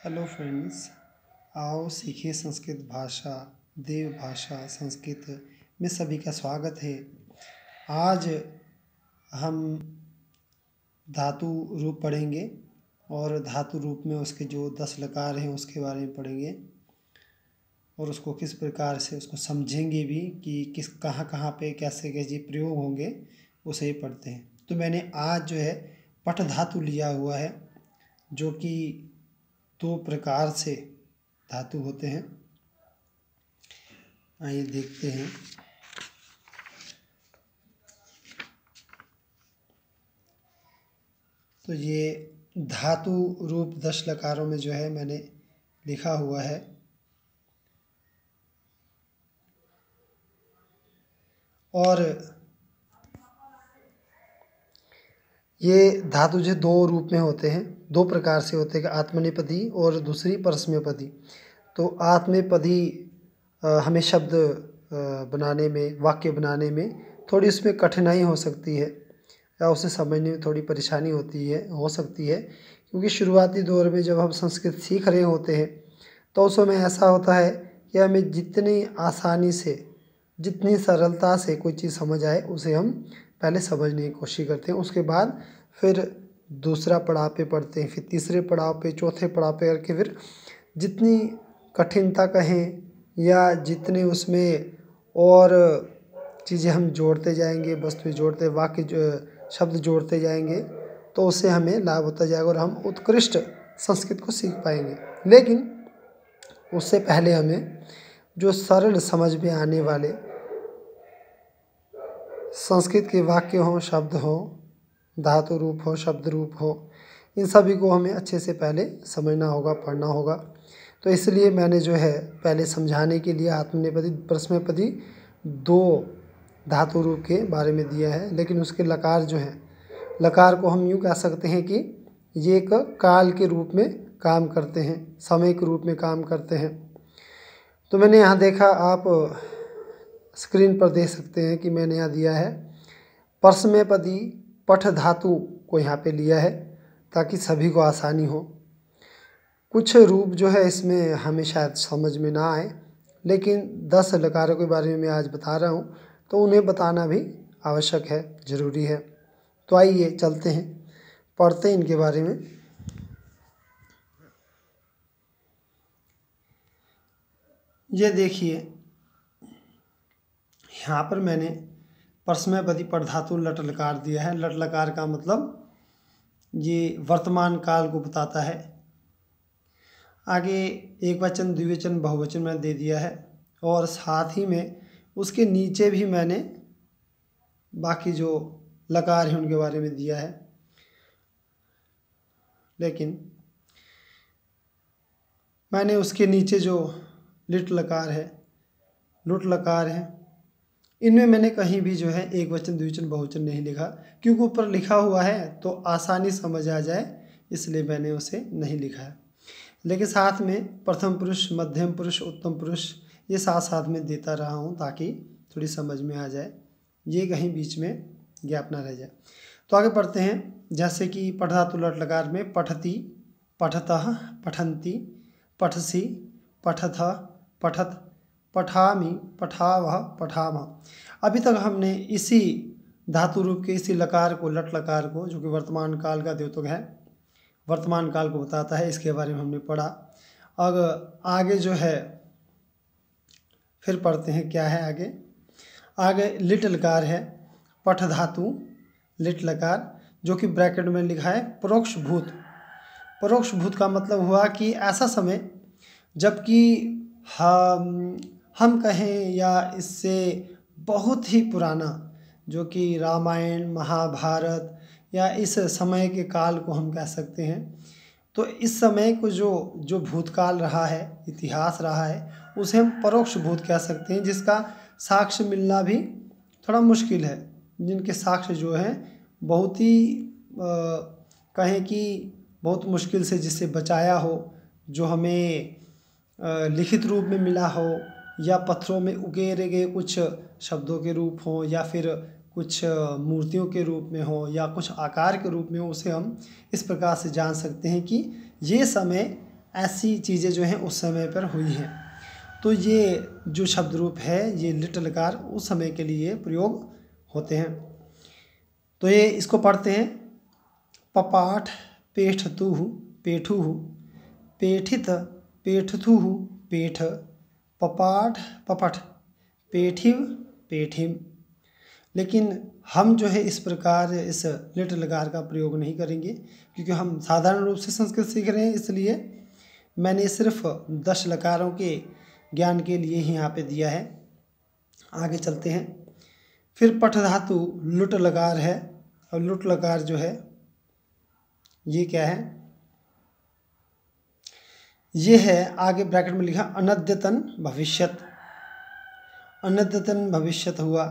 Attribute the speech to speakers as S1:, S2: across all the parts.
S1: Hello friends, आओ सीखिए संस्कृत भाषा। देव भाषा संस्कृत में सभी का स्वागत है। आज हम धातु रूप पढ़ेंगे और धातु रूप में उसके जो 10 लकार हैं उसके बारे में पढ़ेंगे और उसको किस प्रकार से उसको समझेंगे भी कि किस कहाँ कहाँ पे कैसे कैसे प्रयोग होंगे, उसे ही पढ़ते हैं। तो मैंने आज जो है पठ धातु लिया हुआ है, जो कि 2 प्रकार से धातु होते हैं। आइए देखते हैं। तो ये धातु रूप 10 लकारों में जो है मैंने लिखा हुआ है। और ये धातु जो 2 रूप में होते हैं, 2 प्रकार से होते हैं, आत्मनेपदी और दूसरी परस्मैपदी। तो आत्मनेपदी हमें शब्द बनाने में, वाक्य बनाने में थोड़ी उसमें कठिनाई हो सकती है या उसे समझने में थोड़ी परेशानी हो सकती है, क्योंकि शुरुआती दौर में जब हम संस्कृत सीख रहे होते हैं तो उस समय ऐसा होता है कि हमें जितनी आसानी से, जितनी सरलता से कोई चीज़ समझ आए उसे हम पहले समझने की कोशिश करते हैं। उसके बाद फिर दूसरा पड़ाव पे पढ़ते हैं, फिर तीसरे पड़ाव पे, चौथे पड़ाव पे करके फिर जितनी कठिनता कहें या जितने उसमें और चीज़ें हम जोड़ते जाएंगे, वस्तुएं जोड़ते, वाक्य शब्द जोड़ते जाएंगे तो उससे हमें लाभ होता जाएगा और हम उत्कृष्ट संस्कृत को सीख पाएंगे। लेकिन उससे पहले हमें जो सरल समझ में आने वाले संस्कृत के वाक्य हों, शब्द हों, धातु रूप हो, शब्द रूप हो, इन सभी को हमें अच्छे से पहले समझना होगा, पढ़ना होगा। तो इसलिए मैंने जो है पहले समझाने के लिए आत्मनेपदी, परस्मैपदी 2 धातु रूप के बारे में दिया है। लेकिन उसके लकार जो हैं, लकार को हम यूँ कह सकते हैं कि ये एक काल के रूप में काम करते हैं, समय के रूप में काम करते हैं। तो मैंने यहाँ देखा, आप स्क्रीन पर देख सकते हैं कि मैंने यहाँ दिया है परस्मैपदी पठ धातु को यहाँ पे लिया है ताकि सभी को आसानी हो। कुछ रूप जो है इसमें हमें शायद समझ में ना आए, लेकिन 10 लकारों के बारे में मैं आज बता रहा हूँ तो उन्हें बताना भी आवश्यक है, ज़रूरी है। तो आइए चलते हैं, पढ़ते हैं इनके बारे में। ये देखिए, यहाँ पर मैंने परस्मैपदी पठ धातु लट लकार दिया है। लट लकार का मतलब ये वर्तमान काल को बताता है। आगे एक वचन, द्विवचन, बहुवचन मैंने दे दिया है और साथ ही में उसके नीचे भी मैंने बाकी जो लकार हैं उनके बारे में दिया है। लेकिन मैंने उसके नीचे जो लिट लकार है, लुट लकार है, इनमें मैंने कहीं भी जो है एक वचन, द्विवचन, बहुवचन नहीं लिखा, क्योंकि ऊपर लिखा हुआ है तो आसानी समझ आ जाए, इसलिए मैंने उसे नहीं लिखा है। लेकिन साथ में प्रथम पुरुष, मध्यम पुरुष, उत्तम पुरुष ये साथ साथ में देता रहा हूँ ताकि थोड़ी समझ में आ जाए, ये कहीं बीच में गैप ना रह जाए। तो आगे पढ़ते हैं। जैसे कि पठ धातु लट लकार में पठती, पठतः, पठन्ति, पठसि, पठथ, पठत, पठामि, पठावः, पठामः। अभी तक हमने इसी धातु रूप के इसी लकार को, लट लकार को, जो कि वर्तमान काल का द्योतक है, वर्तमान काल को बताता है, इसके बारे में हमने पढ़ा। अब आगे जो है फिर पढ़ते हैं क्या है आगे। आगे लिट लकार है, पठ धातु लिट लकार, जो कि ब्रैकेट में लिखा है परोक्ष भूत। परोक्ष भूत का मतलब हुआ कि ऐसा समय जबकि हम कहें या इससे बहुत ही पुराना, जो कि रामायण, महाभारत या इस समय के काल को हम कह सकते हैं। तो इस समय को जो भूतकाल रहा है, इतिहास रहा है, उसे हम परोक्ष भूत कह सकते हैं, जिसका साक्ष्य मिलना भी थोड़ा मुश्किल है, जिनके साक्ष्य जो हैं बहुत ही कहें कि बहुत मुश्किल से जिससे बचाया हो, जो हमें लिखित रूप में मिला हो या पत्थरों में उकेरे गए कुछ शब्दों के रूप हो या फिर कुछ मूर्तियों के रूप में हो या कुछ आकार के रूप में हो, उसे हम इस प्रकार से जान सकते हैं कि ये समय ऐसी चीज़ें जो हैं उस समय पर हुई हैं। तो ये जो शब्द रूप है ये लिट लकार उस समय के लिए प्रयोग होते हैं। तो ये इसको पढ़ते हैं। पपाठ पेठतुः पेठुः, पेठित पेठथुः पेठ, पपाठ पपठ, पेठिव पेठिम। लेकिन हम जो है इस प्रकार इस लिट लकार का प्रयोग नहीं करेंगे, क्योंकि हम साधारण रूप से संस्कृत सीख रहे हैं, इसलिए मैंने सिर्फ 10 लकारों के ज्ञान के लिए ही यहाँ पे दिया है। आगे चलते हैं। फिर पठ धातु लुट लकार है, और लुट लकार जो है ये क्या है, ये है आगे ब्रैकेट में लिखा अनद्यतन भविष्यत। अनद्यतन भविष्यत हुआ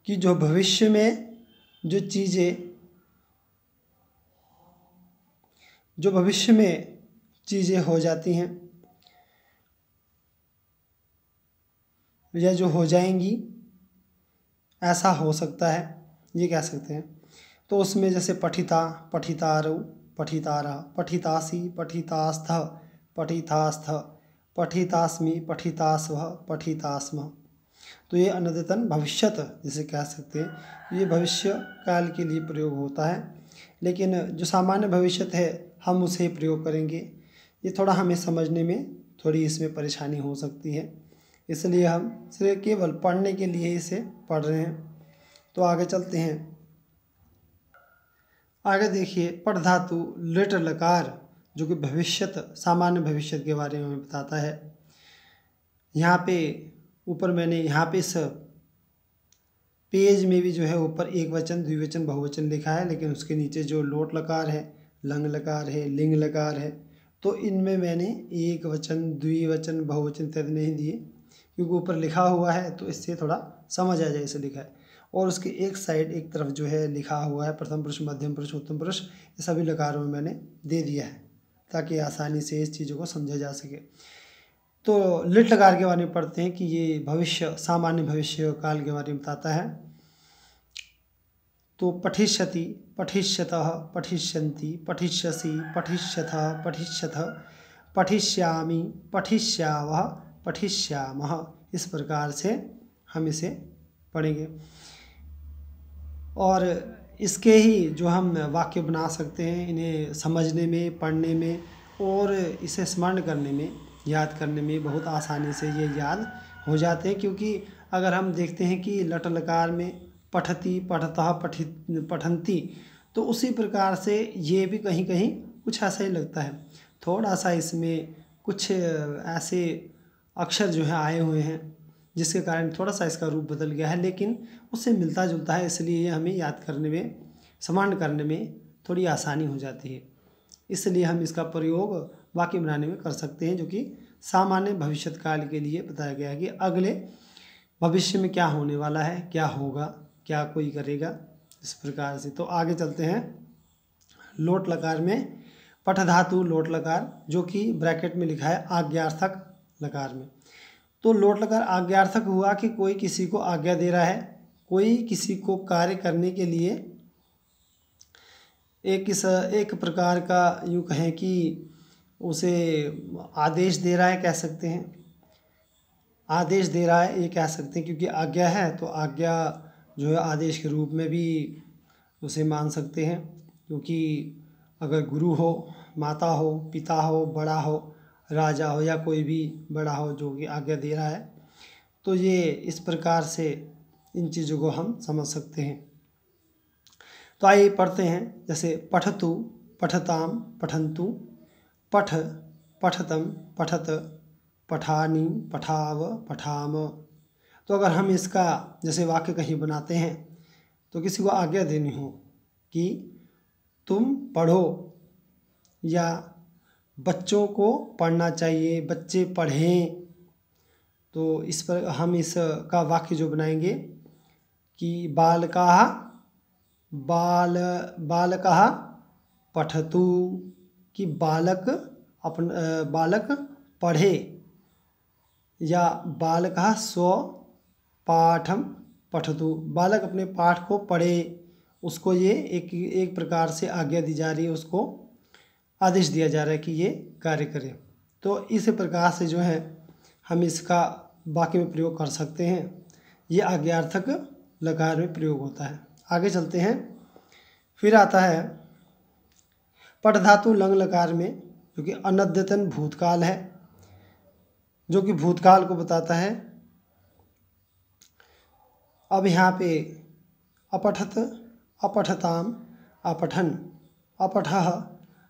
S1: कि जो भविष्य में जो चीज़ें हो जाती हैं या जो हो जाएंगी, ऐसा हो सकता है, ये कह सकते हैं। तो उसमें जैसे पठिता पठितारौ पठितारा, पठितासी पठितास्थ पठितास्थ, पठितास्मि पठितास्वः पठितास्मः। तो ये अनद्यतन भविष्यत जिसे कह सकते हैं, ये भविष्य काल के लिए प्रयोग होता है। लेकिन जो सामान्य भविष्यत है हम उसे प्रयोग करेंगे। ये थोड़ा हमें समझने में थोड़ी इसमें परेशानी हो सकती है, इसलिए हम सिर्फ केवल पढ़ने के लिए इसे पढ़ रहे हैं। तो आगे चलते हैं। आगे देखिए, पठ धातु लिट लकार जो कि भविष्यत सामान्य भविष्यत के बारे में बताता है। यहाँ पे ऊपर मैंने यहाँ पे इस पेज में भी जो है ऊपर एक वचन द्विवचन बहुवचन लिखा है, लेकिन उसके नीचे जो लोट लकार है, लंग लकार है, लिंग लकार है, तो इनमें मैंने एक वचन द्विवचन बहुवचन इत्यादि नहीं दिए, क्योंकि ऊपर लिखा हुआ है तो इससे थोड़ा समझ आ जाए इसे लिखा है। और उसके एक साइड एक तरफ जो है लिखा हुआ है प्रथम पुरुष मध्यम पुरुष उत्तम पुरुष, ये सभी लकारों में मैंने दे दिया है ताकि आसानी से इस चीज़ों को समझा जा सके। तो लिट लकार के बारे में पढ़ते हैं कि ये भविष्य सामान्य भविष्य काल के बारे में बताता है। तो पठिष्यति पठिष्यतः पठिष्यन्ति पठिष्यसि पठिष्यथः पठिष्यथ, पठिष्यामि पठिष्यावः पठिष्यामः, इस प्रकार से हम इसे पढ़ेंगे। और इसके ही जो हम वाक्य बना सकते हैं, इन्हें समझने में, पढ़ने में और इसे स्मरण करने में, याद करने में बहुत आसानी से ये याद हो जाते हैं। क्योंकि अगर हम देखते हैं कि लट लकार में पठति पठतः पठन्ति, तो उसी प्रकार से ये भी कहीं कहीं कुछ ऐसा ही लगता है। थोड़ा सा इसमें कुछ ऐसे अक्षर जो है आए हुए हैं जिसके कारण थोड़ा सा इसका रूप बदल गया है, लेकिन उससे मिलता जुलता है, इसलिए ये हमें याद करने में, स्मरण करने में थोड़ी आसानी हो जाती है। इसलिए हम इसका प्रयोग वाक्य बनाने में कर सकते हैं, जो कि सामान्य भविष्यत काल के लिए बताया गया है कि अगले भविष्य में क्या होने वाला है, क्या होगा, क्या कोई करेगा, इस प्रकार से। तो आगे चलते हैं। लोट लकार में पठ धातु लोट लकार जो कि ब्रैकेट में लिखा है आज्ञार्थक लकार में। तो लोट लकार आज्ञार्थक हुआ कि कोई किसी को आज्ञा दे रहा है, कोई किसी को कार्य करने के लिए एक प्रकार का यूँ कहें कि उसे आदेश दे रहा है, कह सकते हैं, आदेश दे रहा है ये कह सकते हैं, क्योंकि आज्ञा है तो आज्ञा जो है आदेश के रूप में भी उसे मान सकते हैं। क्योंकि अगर गुरु हो, माता हो, पिता हो, बड़ा हो, राजा हो या कोई भी बड़ा हो जो कि आज्ञा दे रहा है, तो ये इस प्रकार से इन चीज़ों को हम समझ सकते हैं। तो आइए पढ़ते हैं। जैसे पठतु पठताम पठन्तु, पठ पठतम पठत, पठानी पठाव पठाम। तो अगर हम इसका जैसे वाक्य कहीं बनाते हैं तो किसी को आज्ञा देनी हो कि तुम पढ़ो या बच्चों को पढ़ना चाहिए, बच्चे पढ़ें, तो इस पर हम इसका वाक्य जो बनाएंगे कि बालकः पठतु, कि बालक पढ़े, या बालकः स्वपाठं पठतु, बालक अपने पाठ को पढ़े। उसको ये एक प्रकार से आज्ञा दी जा रही है उसको आदेश दिया जा रहा है कि ये कार्य करें। तो इस प्रकार से जो है हम इसका वाक्य में प्रयोग कर सकते हैं। ये आज्ञार्थक लकार में प्रयोग होता है। आगे चलते हैं। फिर आता है पठ धातु लंग लकार में, जो कि अनद्यतन भूतकाल है, जो कि भूतकाल को बताता है। अब यहाँ पे अपठत, अपठताम, अपठन, अपठः,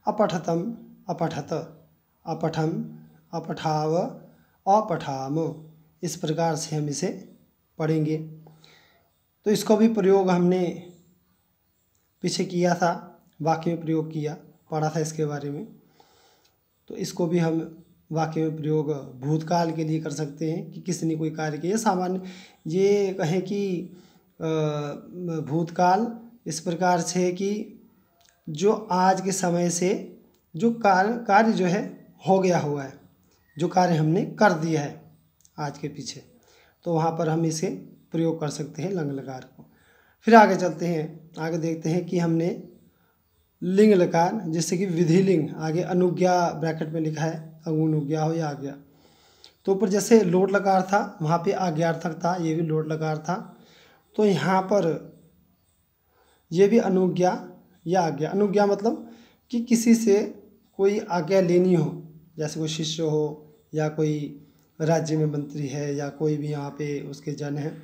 S1: अपठतम, अपठत, अपठम, अपठाव, अपठाम, इस प्रकार से हम इसे पढ़ेंगे। तो इसको भी प्रयोग हमने पीछे किया था, वाक्य में प्रयोग किया, पढ़ा था इसके बारे में। तो इसको भी हम वाक्य में प्रयोग भूतकाल के लिए कर सकते हैं कि किसी ने कोई कार्य किया। सामान्य ये कहें कि भूतकाल इस प्रकार से है कि जो आज के समय से जो कार्य जो है हो गया हुआ है, जो कार्य हमने कर दिया है आज के पीछे, तो वहाँ पर हम इसे प्रयोग कर सकते हैं लंग लकार को। फिर आगे चलते हैं। आगे देखते हैं कि हमने लिंग लकार, जैसे कि विधिलिंग, आगे अनुज्ञा ब्रैकेट में लिखा है, अनुज्ञा हो या आज्ञा। तो ऊपर जैसे लोट लकार था, वहाँ पे आज्ञार्थक था, ये भी लोट लकार था। तो यहाँ पर ये भी अनुज्ञा या आज्ञा। अनुज्ञा मतलब कि किसी से कोई आज्ञा लेनी हो, जैसे कोई शिष्य हो या कोई राज्य में मंत्री है या कोई भी यहाँ पे उसके जन है,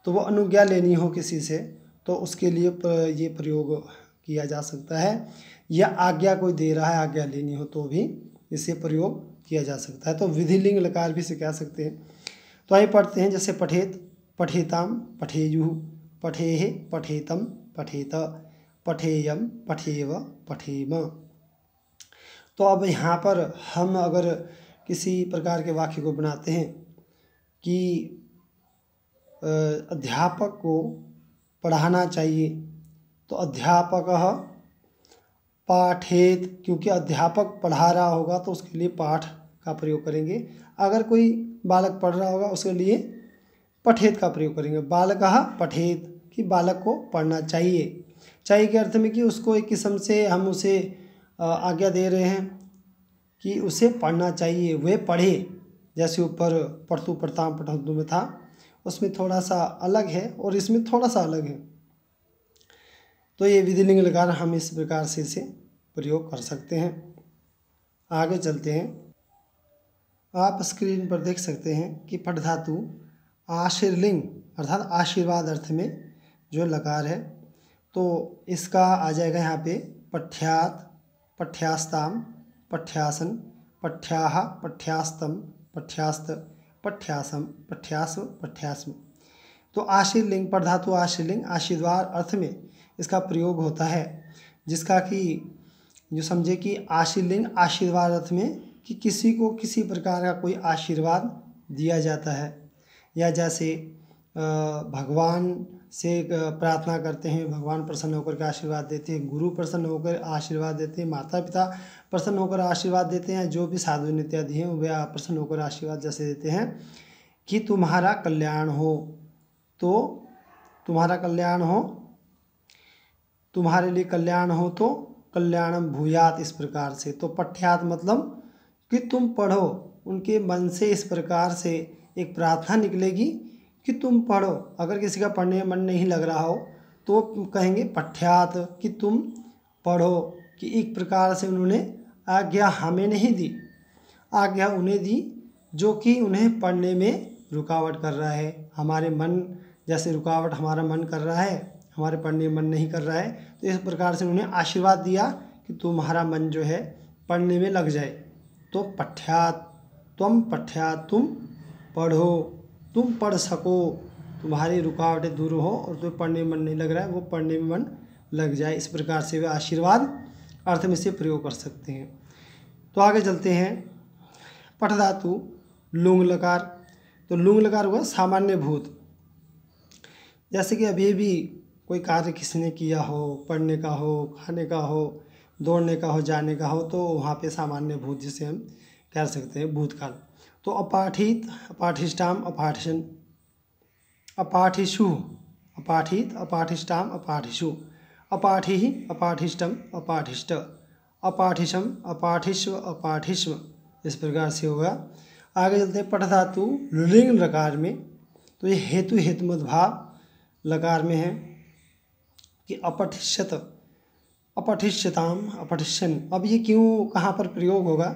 S1: तो वो अनुज्ञा लेनी हो किसी से, तो उसके लिए ये प्रयोग किया जा सकता है। या आज्ञा कोई दे रहा है, आज्ञा लेनी हो, तो भी इसे प्रयोग किया जा सकता है। तो विधिलिंग लकार भी इसे कह सकते हैं। तो आइए पढ़ते हैं। जैसे पठेत, पठेताम, पठेयुः, पठेः, पठेतम, पठेत, पठेयम, पठेव, पठेम। तो अब यहाँ पर हम अगर किसी प्रकार के वाक्य को बनाते हैं कि अध्यापक को पढ़ाना चाहिए, तो अध्यापकः पाठेत, क्योंकि अध्यापक पढ़ा रहा होगा तो उसके लिए पाठ का प्रयोग करेंगे। अगर कोई बालक पढ़ रहा होगा उसके लिए पठेत का प्रयोग करेंगे। बालकः पठेत, कि बालक को पढ़ना चाहिए। चाहिए के अर्थ में कि उसको एक किस्म से हम उसे आज्ञा दे रहे हैं कि उसे पढ़ना चाहिए, वह पढ़े। जैसे ऊपर पढ़तु पढ़ताम पठन्तु में था, उसमें थोड़ा सा अलग है और इसमें थोड़ा सा अलग है। तो ये विधिलिंग लकार हम इस प्रकार से इसे प्रयोग कर सकते हैं। आगे चलते हैं। आप स्क्रीन पर देख सकते हैं कि पठ धातु आशीर्लिंग अर्थात आशीर्वाद अर्थ में जो लकार है, तो इसका आ जाएगा यहाँ पे पठ्यात, पठ्यास्ताम, पठ्यासन, पठ्याः, पठ्यास्तम, पठ्यास्त, पठ्यासम, पठ्यास्व, पठ्यास्म। तो आशीर्लिंग, पठ धातु आशीर्लिंग आशीर्वाद अर्थ में इसका प्रयोग होता है, जिसका कि जो समझे कि आशीर्लिंग आशीर्वाद अर्थ में कि किसी को किसी प्रकार का कोई आशीर्वाद दिया जाता है। या जैसे भगवान से प्रार्थना करते हैं, भगवान प्रसन्न होकर के आशीर्वाद देते हैं, गुरु प्रसन्न होकर आशीर्वाद देते हैं, माता पिता प्रसन्न होकर आशीर्वाद देते हैं, जो भी साधु इत्यादि हैं वे प्रसन्न होकर आशीर्वाद जैसे देते हैं कि तुम्हारा कल्याण हो, तो तुम्हारा कल्याण हो, तुम्हारे लिए कल्याण हो, तो कल्याणम भूयात, इस प्रकार से। तो पठ्यात मतलब कि तुम पढ़ो, उनके मन से इस प्रकार से एक प्रार्थना निकलेगी कि तुम पढ़ो। अगर किसी का पढ़ने में मन नहीं लग रहा हो तो कहेंगे पठ्यात, कि तुम पढ़ो। कि एक प्रकार से उन्होंने आज्ञा हमें नहीं दी, आज्ञा उन्हें दी जो कि उन्हें पढ़ने में रुकावट कर रहा है। हमारे मन जैसे रुकावट हमारा मन कर रहा है, हमारे पढ़ने में मन नहीं कर रहा है, तो इस प्रकार से उन्हें आशीर्वाद दिया कि तुम्हारा मन जो है पढ़ने में लग जाए। तो पठ्यात, तुम पठ्यात, तुम पढ़ो, तुम पढ़ सको, तुम्हारी रुकावटें दूर हो और तुम्हें पढ़ने में मन नहीं लग रहा है वो पढ़ने में मन लग जाए। इस प्रकार से वे आशीर्वाद अर्थ में से प्रयोग कर सकते हैं। तो आगे चलते हैं। पठ धातु लुंग लकार। तो लुंग लकार हुआ सामान्य भूत। जैसे कि अभी भी कोई कार्य किसी ने किया हो, पढ़ने का हो, खाने का हो, दौड़ने का हो, जाने का हो, तो वहाँ पे सामान्य भूत जिसे हम कह सकते हैं भूतकाल। तो अपाठित, अपाठिष्टाम, अपाठिशन, अपाठिषु, अपाठित, अपाठिष्टाम, अपाठिषु, अपाठिः, अपाठिष्टम, अपाठिष्ट, अपाठिशम, अपाठिष्व, अपाठिष्व, इस प्रकार से होगा। आगे चलते हैं पठ धातु लिंग लकार में, तो ये हेतु हेतुमत भाव लकार में है कि अपठिष्यत, अपठिष्यताम, अपठिष्यन। अब ये क्यों कहाँ पर प्रयोग होगा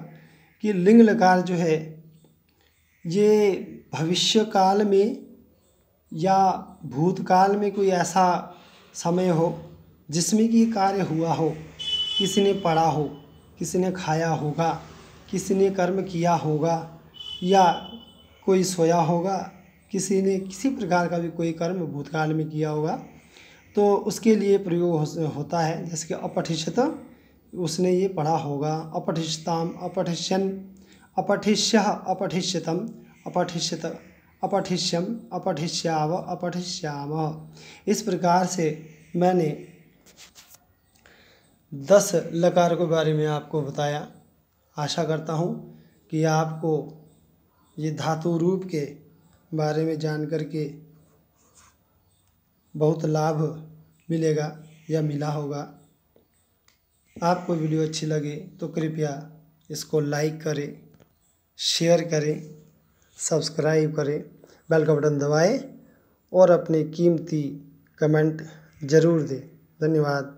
S1: कि लिंग लकार जो है ये भविष्य काल में या भूतकाल में कोई ऐसा समय हो जिसमें कि कार्य हुआ हो, किसी ने पढ़ा हो, किसी ने खाया होगा, किसी ने कर्म किया होगा, या कोई सोया होगा, किसी ने किसी प्रकार का भी कोई कर्म भूतकाल में किया होगा, तो उसके लिए प्रयोग होता है। जैसे कि अपठिष्यत, उसने ये पढ़ा होगा। अपठिष्यताम, अपठिष्यन, अपठिष्य, अपठिष्यतम, अपठिष्यत, अपठिष्यम, अपठिष्याव, अपठिष्याम। इस प्रकार से मैंने 10 लकार के बारे में आपको बताया। आशा करता हूँ कि आपको ये धातु रूप के बारे में जान करके बहुत लाभ मिलेगा या मिला होगा। आपको वीडियो अच्छी लगे तो कृपया इसको लाइक करें, शेयर करें, सब्सक्राइब करें, बेल का बटन दबाएं और अपने कीमती कमेंट ज़रूर दें। धन्यवाद।